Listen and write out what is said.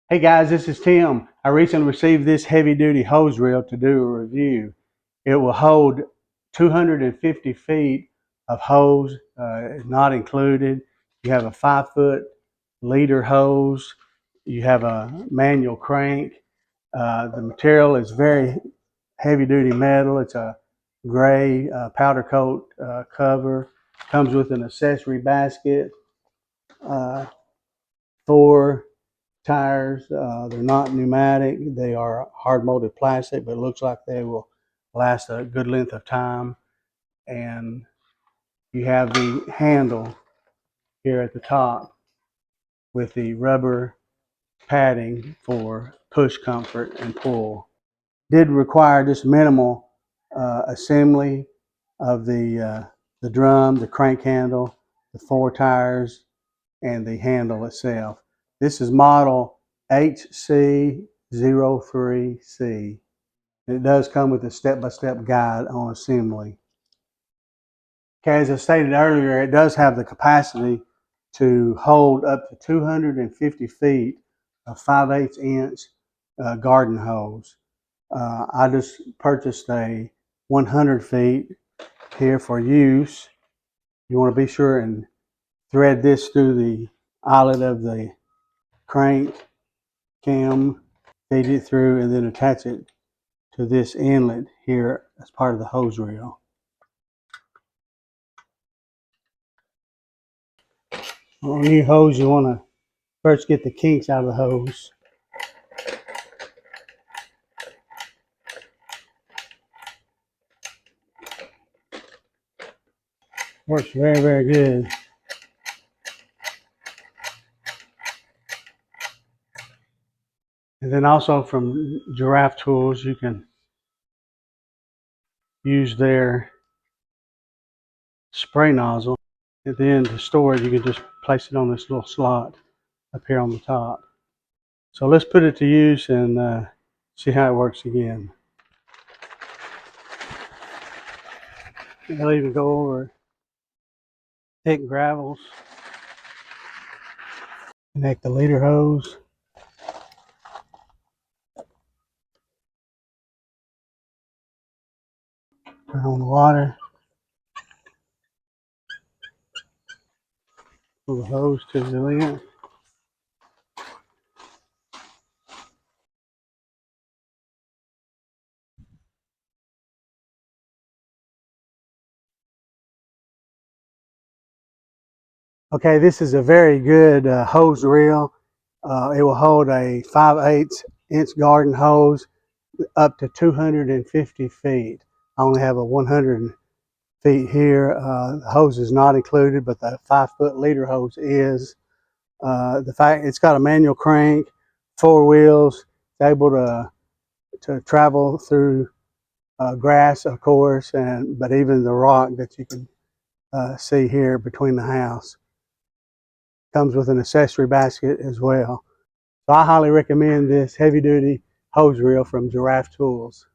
Hey guys, this is Tim. I recently received this heavy duty hose reel to do a review. It will hold 250 feet of hose, not included. You have a 5 foot leader hose. You have a manual crank. The material is very heavy duty metal. It's a gray powder coat cover. Comes with an accessory basket, uh, 4 tires. They're not pneumatic. They are hard molded plastic, but it looks like they will last a good length of time. And you have the handle here at the top with the rubber padding for push comfort and pull. Did require just minimal assembly of the drum, the crank handle, the 4 tires, and the handle itself. This is model HC03C. It does come with a step-by-step guide on assembly. Okay, as I stated earlier, it does have the capacity to hold up to 250 feet of 5/8 inch garden hose. I just purchased a 100 feet here for use. You want to be sure and thread this through the eyelet of the crank cam, feed it through, and then attach it to this inlet here as part of the hose reel. On a new hose, you want to first get the kinks out of the hose. Works very, very good. And then also from Giraffe Tools, you can use their spray nozzle. And then to store it, you can just place it on this little slot up here on the top. So let's put it to use and see how it works again. I'll even go over thick gravels. Connect the leader hose. Turn on the water. Pull the hose to the lid. Okay, this is a very good hose reel. It will hold a 5/8 inch garden hose up to 250 feet. I only have a 100 feet here. The hose is not included, but the 5 foot leader hose is. The fact it's got a manual crank, 4 wheels, it's able to travel through grass, of course, but even the rock that you can see here between the house. Comes with an accessory basket as well. So I highly recommend this heavy duty hose reel from Giraffe Tools.